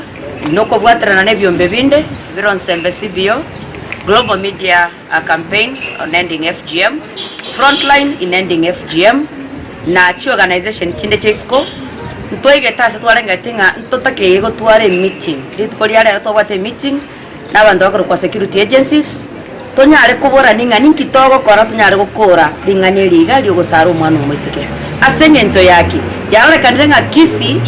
noko bwatrana nebyombe binde bironsembe sibio global media campaigns on ending FGM, frontline in ending FGM, na chi organization kinde chesko ntoige tase twarenga tinga ntotake yego tware meeting litkoli yale twabate meeting na bantu bakora kwa security agencies tonyare kubora ninga ninkitogo kora tonyare gukora lingane liga lyo gusara umwana umweseke asenge nto yake yarore kandenga Kisii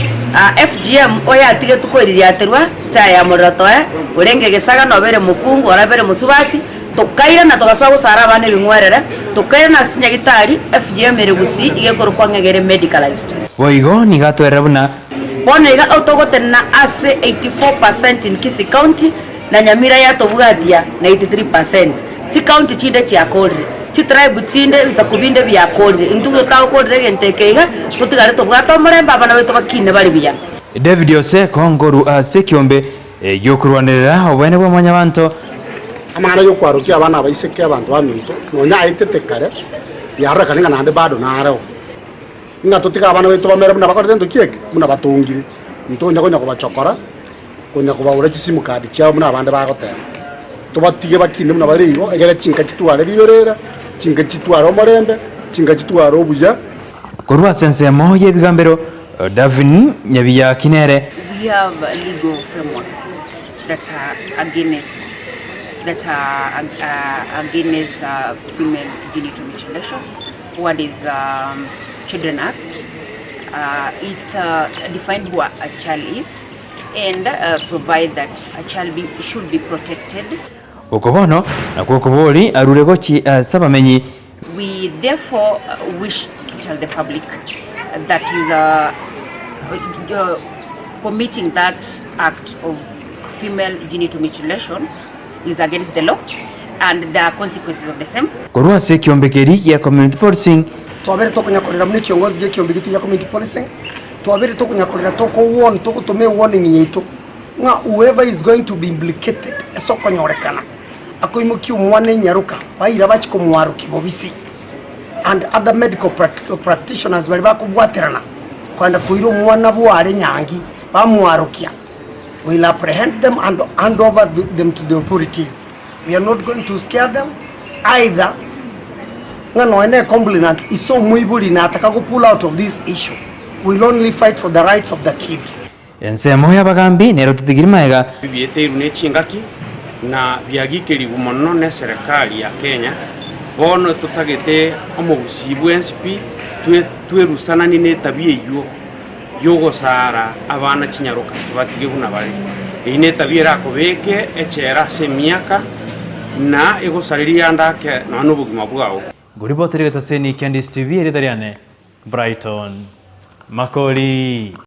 FGM oya tige tukoriri aterwa chaya muratoe urenge gesaga nobere mukungu orabere musubati tukaira na tugaswa gusara bane bingwerere tukaira na sinya gitari FGM ere Gusii igekoro kwangegere medicalized woigo ni gatwera buna bona iga autogotena ase 84% in Kisii County na Nyamira yatobugatia 93% ti county chinde chia kodri ti tribe chinde nsakubinde bya kodri ndugo tawo kodri gentekeiga tutigare tobwato muremba abana beto bakine bali biya David Ose kongoru asekyombe yokurwanirira obwene bwa manyabanto amana yo kwarukia abana abaiseke abantu baminto nonya itetekare yaraka ninga nande bado nareo nga tutika abana beto bamere buna bakora tendo kieke buna batungire ntonya konya kubachokora konya kubaura chisimu kadi cyabo buna abande bagotera tubatige bakine buna barigo egere chinka kitware biyorera chinka kitware omorembe chinka kitware obuya korwa sensemo yebigambero Davin Nyabiya Kinere. We have legal frameworks that are against female genital mutilation. What is Children Act? It defines what a child is and provide that a child should be protected. Okobono na kokoboli aruregochi sabamenyi. We therefore wish to tell the public that is committing that act of female genital mutilation is against the law and there are consequences of the same. Korwa se kiombekeri ya community policing. Twabere tokunyakorera muri kiongozi ge kiombeki ya community policing. Twabere tokunyakorera tume warning yetu. Nga whoever is going to be implicated esokonyorekana. Akoimuki umwane nyaruka bayira bachiko mwaruki bobisi. And other medical practitioners bari bakubwaterana kwanda kuiro mwana bware nyangi bamwarukia. We'll apprehend them and hand over them to the authorities. We are not going to scare them either. Ngano ene complainant iso muibuli na ataka pull out of this issue. We'll only fight for the rights of the kid. Ensemo ya bagambi nero tutigirimaega bibiete irune chingaki na byagikeri gumono ne serikali ya Kenya bono tutagete omugusi bwenspi twerusana nine tabie yogo sara abana chinyaruka tubatige kuna bali ine tabie rakobeke echera semiaka na egosariria ndake na nubugima bwao guribotere Kisii and TV eridariane Brighton Makori.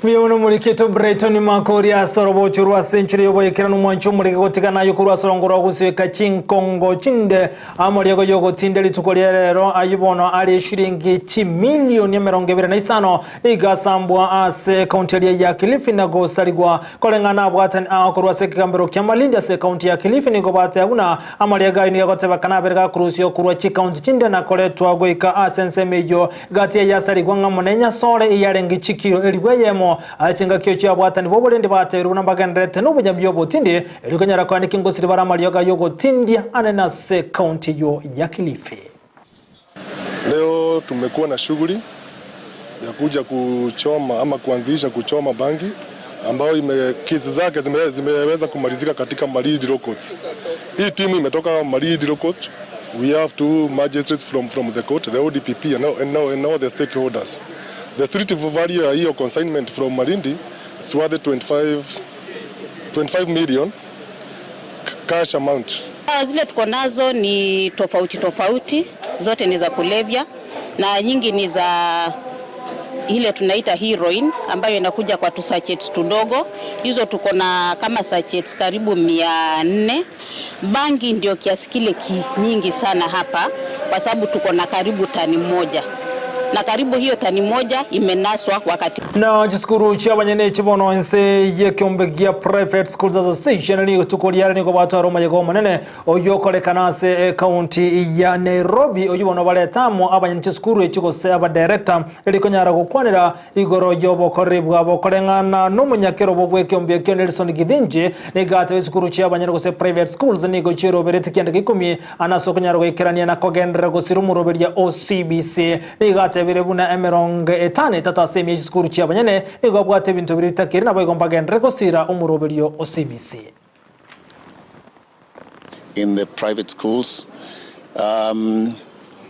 Miyono muriketo Brighton Makoria sorobo churwa century yoboyekera n'umwancho murike gotegana yo kurwa sorongoro gusweka Chinkongo chinde amoriego yogo tindeli tukolia rero ayibono ali shilingi milioni 25 igasambwa ase county ya Kilifi na gosaligwa kolengana bwatan akorwa sekambero kyamalindi ase county ya Kilifi ni gobate aguna amoriega ni goteba kanaberga kurusyo kurwa chi county chinde na koletwa goika asense mejo gatia ya saligwa ngamonenya sore iyarengi chikiro eliweyemo achinga kyo cha bwatani bobolende bateru nambagendrete n'ubunyabyo botinde erikonyara kwandika ingosiri baramalyoga yogo tindia anena se county yo ya Kilifi. Leo tumekuwa na shughuli ya kuja kuchoma ama kuanzisha kuchoma bangi ambayo kesi zake zimeweza kumalizika katika Malindi Low Coast. Hii timu imetoka Malindi Low Coast. We have two magistrates from the court, the ODPP and now the stakeholders. The street value ya hiyo consignment from Malindi is worth 25 million cash amount. Zile tuko nazo ni tofauti, zote ni za kulevya na nyingi ni za ile tunaita heroin ambayo inakuja kwa sachets tudogo. Hizo tuko na kama sachets karibu 400. Bangi ndio kiasi kile nyingi sana hapa kwa sababu tuko na karibu tani moja. Na karibu hiyo tani moja imenaswa wakati. Na jiskuru cyabanyene kibono ense yekyombegia private schools association ni tukoliyara ni ko batwaro mayego manene oyokolekana se county ya Nairobi oyibono baletamo abanyene jiskuru ekiko se aba director elikonyara gukwanira igoro yobo koribwa abokolengana n'umunyakero bogwekyombye kyo Nelson Gidinje negate jiskuru cyabanyene ko se private schools ni go chiro berete kyende gikumi anasokonyara gwekerania na kogendera go sirumu ya OCBC negate birebuna emeronge etane tata semi skuru chia banyene ego bwate bintu bitakiri na bagomba gendre gosira umuroberio OCBC. In the private schools,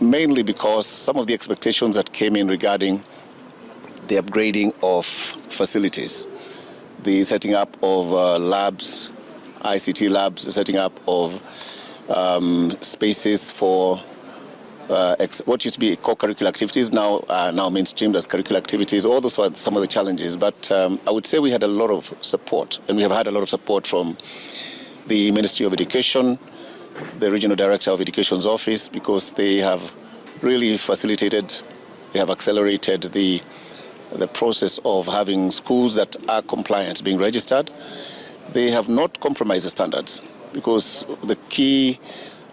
mainly because some of the expectations that came in regarding the upgrading of facilities, the setting up of labs, ICT labs, the setting up of spaces for what used to be co-curricular activities now mainstreamed as curricular activities. All those are some of the challenges, but I would say we had a lot of support, and we have had a lot of support from the Ministry of Education, the Regional Director of Education's office, because they have really facilitated, they have accelerated the process of having schools that are compliant being registered. They have not compromised the standards, because the key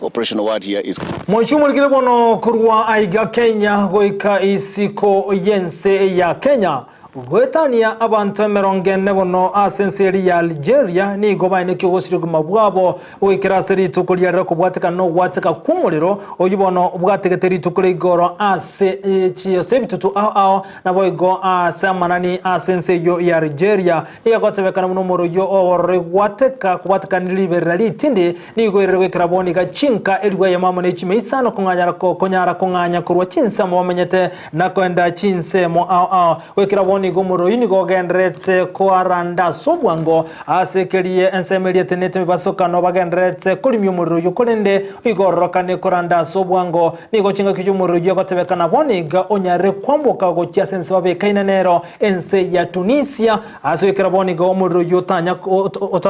operational word here is Mwanchumulekile bono kurwa aiga Kenya goika isiko yense ya Kenya gwetania abantu 40 bono asenseri ya Algeria ni gobaine kyo gosiruguma bwabo wikiraseri tukuliara ko bwateka no bwateka kumuliro oyibono bwategeteri tukule igoro ase chiyo sebitutu ao na boigo asamanani asense yo ya Algeria igotebekana muno moro yo ore bwateka kubwateka liberali tindi ni goirerwe kraboni ga chinka elwe ya mama ne chimeisano kunganyara ko konyara kunganya kurwa Chinsa mo bamenyete nakwenda Chinse mo ao wikiraboni ni gomoro ini gogendrete ko aranda sobwango asekerie ensemelie tenete basoka no bagendrete kulimyo muro yukolende igorokane koranda sobwango ni gochinga kijumuro yagotebekana boniga onyare kwamboka go chiasense babe kainanero ense ya Tunisia aswekera boniga omuro yotanya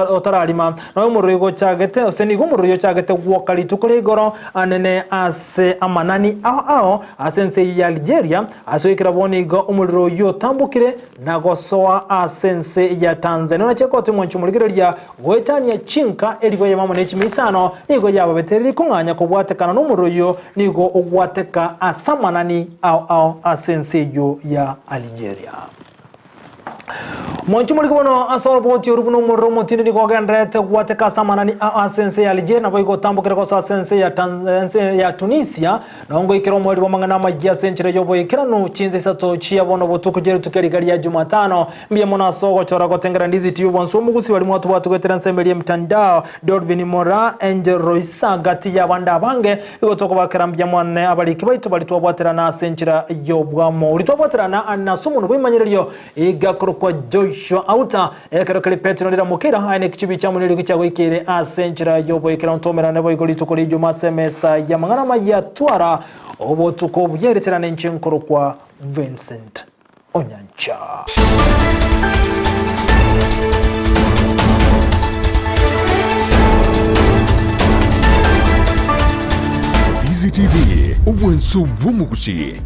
otaralima no muro go chagete oseni gomuro yo chagete wokali tukole goro anene ase amanani ao asense ya Algeria aswekera boniga omuro yotambukire na gosoa asense ya Tanzania na chekote mwanchumuligirelia gwetania chinka eligo ya mama nechimisano nigo yaba beteri kunganya kubwatekana n'umuroyo nigo ogwateka asamanani au asense yo ya Algeria. Mwanchumuliki bono asoroboti yorubuno moromo tindi ni gogendrete gwateka samanani asense ya Algeria na boigo tambukira ko asense ya Tanzania ya Tunisia nongo ikiro mweli bamangana magia senchire yobo ikira no Chinsa Isato chia bono botukujere tukeri ya Jumatano mbia mona sogo chora gotengera Ndizi TV bonso mugusi wali mwatu watu gwetera nsembeli mtandao Dorvin Mora Angel Roisa gati ya banda bange igotoko bakarambya mwane abaliki baitu balitwabwatera na senchira yobwamo ulitwabwatera na anasumu no bimanyiryo igakoro kwa Joshua Auta ekerokele Petro ndira mukira aine kichibi cha muniri kichago ikire asenchira yobo ikira ntomera nebo igoli tukoli juma semesa ya mangana ya twara obo tuko byereterana nchinkoro kwa Vincent. Onyancha. Ndizi TV, uwenso bw'omugusi.